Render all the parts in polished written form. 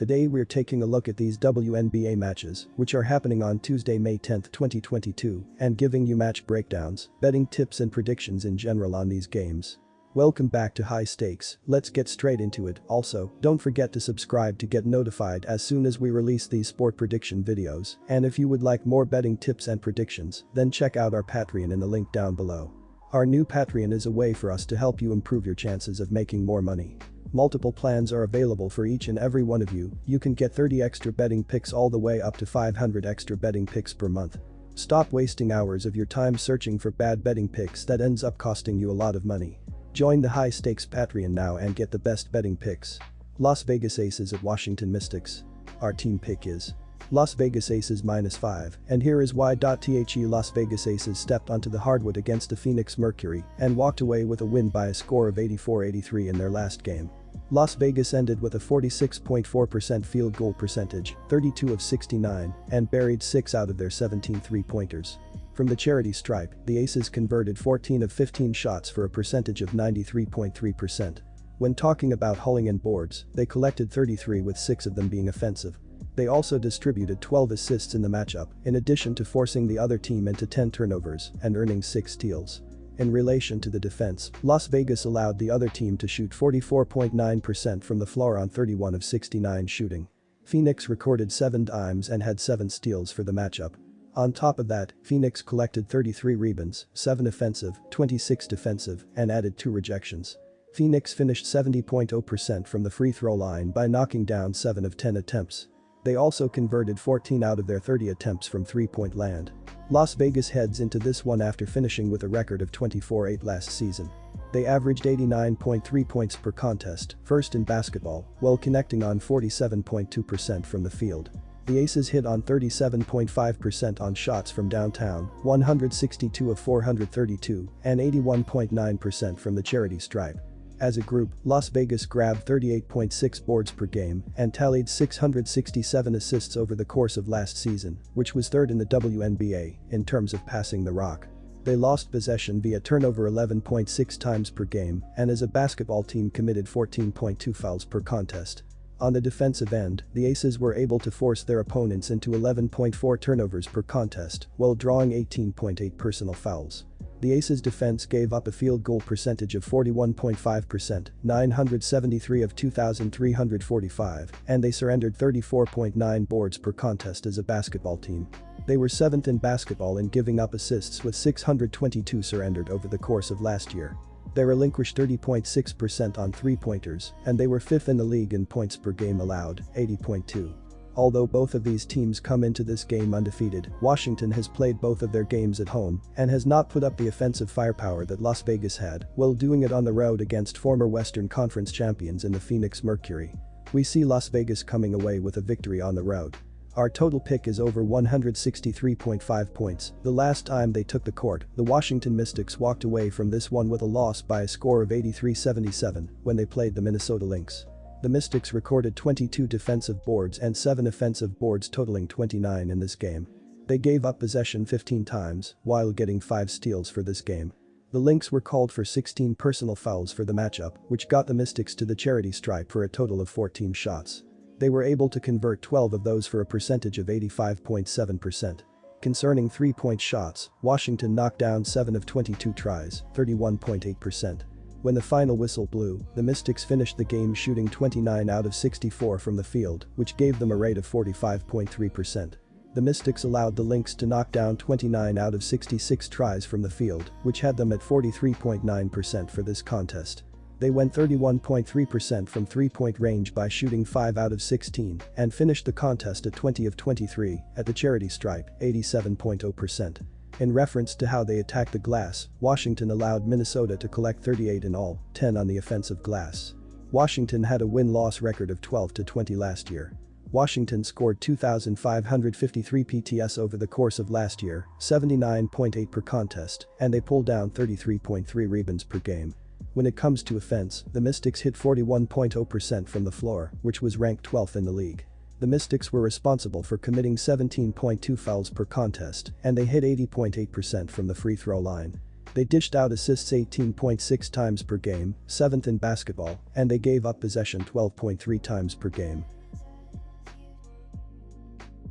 Today we're taking a look at these WNBA matches, which are happening on Tuesday, May 10, 2022, and giving you match breakdowns, betting tips and predictions in general on these games. Welcome back to High Stakes, let's get straight into it. Also, don't forget to subscribe to get notified as soon as we release these sport prediction videos, and if you would like more betting tips and predictions, then check out our Patreon in the link down below. Our new Patreon is a way for us to help you improve your chances of making more money. Multiple plans are available for each and every one of you. You can get 30 extra betting picks all the way up to 500 extra betting picks per month. Stop wasting hours of your time searching for bad betting picks that ends up costing you a lot of money. Join the High Stakes Patreon now and get the best betting picks. Las Vegas Aces at Washington Mystics. Our team pick is Las Vegas Aces -5, and here is why. The Las Vegas Aces stepped onto the hardwood against the Phoenix Mercury and walked away with a win by a score of 84-83 in their last game. Las Vegas ended with a 46.4% field goal percentage, 32 of 69, and buried 6 out of their 17 three-pointers. From the charity stripe, the Aces converted 14 of 15 shots for a percentage of 93.3%. When talking about hauling in boards, they collected 33 with 6 of them being offensive. They also distributed 12 assists in the matchup, in addition to forcing the other team into 10 turnovers and earning 6 steals. In relation to the defense, Las Vegas allowed the other team to shoot 44.9% from the floor on 31 of 69 shooting. Phoenix recorded 7 dimes and had 7 steals for the matchup. On top of that, Phoenix collected 33 rebounds, 7 offensive, 26 defensive, and added 2 rejections. Phoenix finished 70.0% from the free throw line by knocking down 7 of 10 attempts. They also converted 14 out of their 30 attempts from three-point land. Las Vegas heads into this one after finishing with a record of 24-8 last season. They averaged 89.3 points per contest, first in basketball, while connecting on 47.2% from the field. The Aces hit on 37.5% on shots from downtown, 162 of 432, and 81.9% from the charity stripe. As a group, Las Vegas grabbed 38.6 boards per game and tallied 667 assists over the course of last season, which was third in the WNBA in terms of passing the rock. They lost possession via turnover 11.6 times per game and as a basketball team committed 14.2 fouls per contest. On the defensive end, the Aces were able to force their opponents into 11.4 turnovers per contest while drawing 18.8 personal fouls. The Aces defense gave up a field goal percentage of 41.5%, 973 of 2,345, and they surrendered 34.9 boards per contest as a basketball team. They were 7th in basketball in giving up assists with 622 surrendered over the course of last year. They relinquished 30.6% on three-pointers, and they were 5th in the league in points per game allowed, 80.2. Although both of these teams come into this game undefeated, Washington has played both of their games at home and has not put up the offensive firepower that Las Vegas had while doing it on the road against former Western Conference champions in the Phoenix Mercury. We see Las Vegas coming away with a victory on the road. Our total pick is over 163.5 points. The last time they took the court, the Washington Mystics walked away from this one with a loss by a score of 83-77 when they played the Minnesota Lynx. The Mystics recorded 22 defensive boards and 7 offensive boards totaling 29 in this game. They gave up possession 15 times while getting 5 steals for this game. The Lynx were called for 16 personal fouls for the matchup, which got the Mystics to the charity stripe for a total of 14 shots. They were able to convert 12 of those for a percentage of 85.7%. Concerning three-point shots, Washington knocked down 7 of 22 tries, 31.8%. When the final whistle blew, the Mystics finished the game shooting 29 out of 64 from the field, which gave them a rate of 45.3%. The Mystics allowed the Lynx to knock down 29 out of 66 tries from the field, which had them at 43.9% for this contest. They went 31.3% from three-point range by shooting 5 out of 16 and finished the contest at 20 of 23 at the charity stripe, 87.0%. In reference to how they attacked the glass, Washington allowed Minnesota to collect 38 in all, 10 on the offensive glass. Washington had a win-loss record of 12-20 last year. Washington scored 2,553 PTS over the course of last year, 79.8 per contest, and they pulled down 33.3 rebounds per game. When it comes to offense, the Mystics hit 41.0% from the floor, which was ranked 12th in the league. The Mystics were responsible for committing 17.2 fouls per contest, and they hit 80.8% from the free throw line. They dished out assists 18.6 times per game, 7th in basketball, and they gave up possession 12.3 times per game.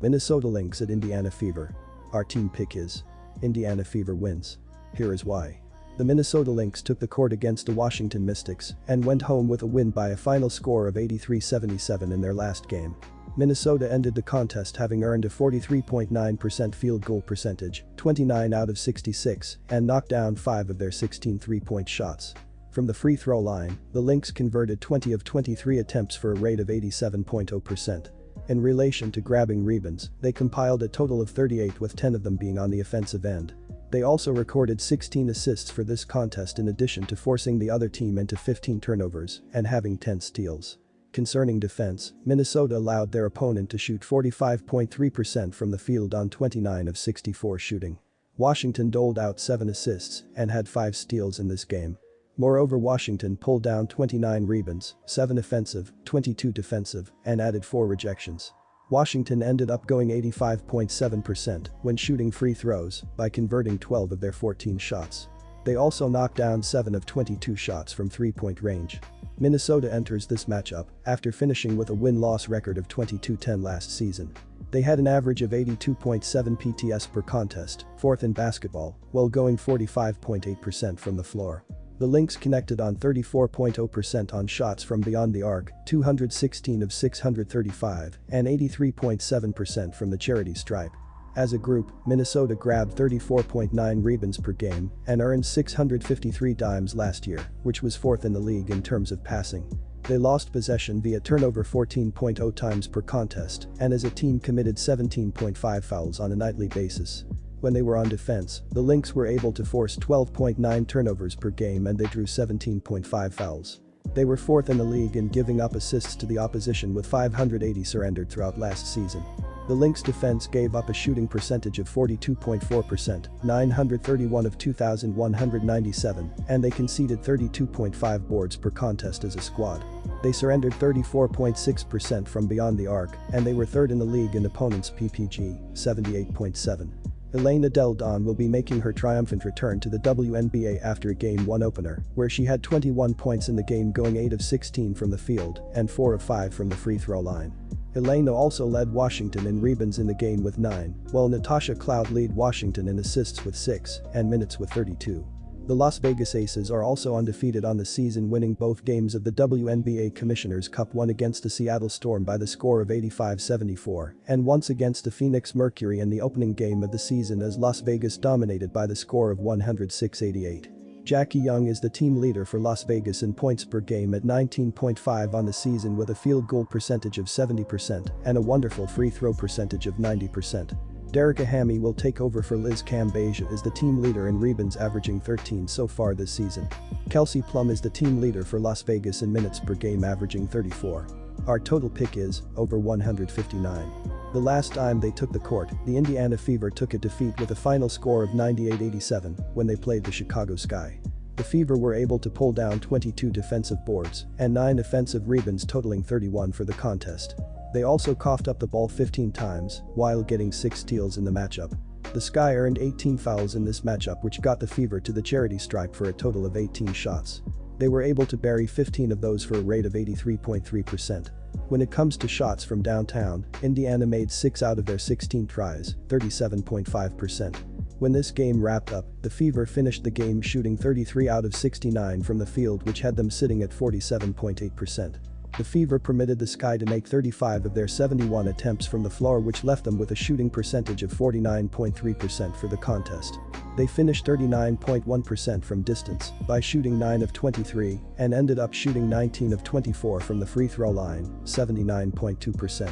Minnesota Lynx at Indiana Fever. Our team pick is Indiana Fever wins. Here is why. The Minnesota Lynx took the court against the Washington Mystics and went home with a win by a final score of 83-77 in their last game. Minnesota ended the contest having earned a 43.9% field goal percentage, 29 out of 66, and knocked down 5 of their 16 three-point shots. From the free throw line, the Lynx converted 20 of 23 attempts for a rate of 87.0%. In relation to grabbing rebounds, they compiled a total of 38 with 10 of them being on the offensive end. They also recorded 16 assists for this contest in addition to forcing the other team into 15 turnovers and having 10 steals. Concerning defense, Minnesota allowed their opponent to shoot 45.3% from the field on 29 of 64 shooting. Washington doled out 7 assists and had 5 steals in this game. Moreover, Washington pulled down 29 rebounds, 7 offensive, 22 defensive, and added 4 rejections. Washington ended up going 85.7% when shooting free throws by converting 12 of their 14 shots. They also knocked down 7 of 22 shots from three-point range. Minnesota enters this matchup after finishing with a win-loss record of 22-10 last season. They had an average of 82.7 PTS per contest, 4th in basketball, while going 45.8% from the floor. The Lynx connected on 34.0% on shots from beyond the arc, 216 of 635, and 83.7% from the charity stripe. As a group, Minnesota grabbed 34.9 rebounds per game and earned 653 dimes last year, which was 4th in the league in terms of passing. They lost possession via turnover 14.0 times per contest and as a team committed 17.5 fouls on a nightly basis. When they were on defense, the Lynx were able to force 12.9 turnovers per game and they drew 17.5 fouls. They were 4th in the league in giving up assists to the opposition with 580 surrendered throughout last season. The Lynx defense gave up a shooting percentage of 42.4%, 931 of 2,197, and they conceded 32.5 boards per contest as a squad. They surrendered 34.6% from beyond the arc, and they were 3rd in the league in opponents' PPG, 78.7. Elena Del Don will be making her triumphant return to the WNBA after a Game 1 opener, where she had 21 points in the game going 8 of 16 from the field and 4 of 5 from the free throw line. Elena also led Washington in rebounds in the game with 9, while Natasha Cloud led Washington in assists with 6 and minutes with 32. The Las Vegas Aces are also undefeated on the season, winning both games of the WNBA Commissioner's Cup, one against the Seattle Storm by the score of 85-74 and once against the Phoenix Mercury in the opening game of the season as Las Vegas dominated by the score of 106-88. Jackie Young is the team leader for Las Vegas in points per game at 19.5 on the season with a field goal percentage of 70% and a wonderful free throw percentage of 90%. Derica Hammy will take over for Liz Cambasia as the team leader in rebounds, averaging 13 so far this season. Kelsey Plum is the team leader for Las Vegas in minutes per game, averaging 34. Our total pick is over 159. The last time they took the court, the Indiana Fever took a defeat with a final score of 98-87 when they played the Chicago Sky. The Fever were able to pull down 22 defensive boards and 9 offensive rebounds, totaling 31 for the contest. They also coughed up the ball 15 times while getting 6 steals in the matchup. The Sky earned 18 fouls in this matchup, which got the Fever to the charity stripe for a total of 18 shots. They were able to bury 15 of those for a rate of 83.3%. When it comes to shots from downtown, Indiana made 6 out of their 16 tries, 37.5%. When this game wrapped up, the Fever finished the game shooting 33 out of 69 from the field, which had them sitting at 47.8%. The Fever permitted the Sky to make 35 of their 71 attempts from the floor, which left them with a shooting percentage of 49.3% for the contest. They finished 39.1% from distance by shooting 9 of 23 and ended up shooting 19 of 24 from the free throw line, 79.2%.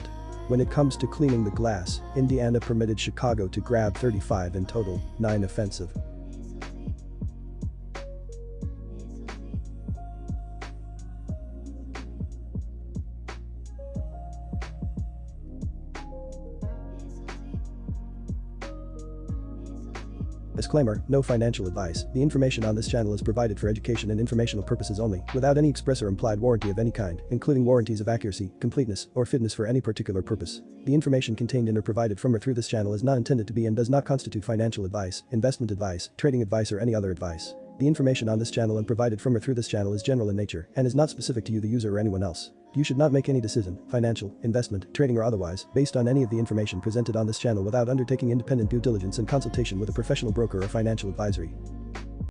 When it comes to cleaning the glass, Indiana permitted Chicago to grab 35 in total, 9 offensive. Disclaimer: no financial advice. The information on this channel is provided for education and informational purposes only, without any express or implied warranty of any kind, including warranties of accuracy, completeness, or fitness for any particular purpose. The information contained in or provided from or through this channel is not intended to be and does not constitute financial advice, investment advice, trading advice, or any other advice. The information on this channel and provided from or through this channel is general in nature and is not specific to you, the user, or anyone else. You should not make any decision, financial, investment, trading or otherwise, based on any of the information presented on this channel without undertaking independent due diligence and consultation with a professional broker or financial advisory.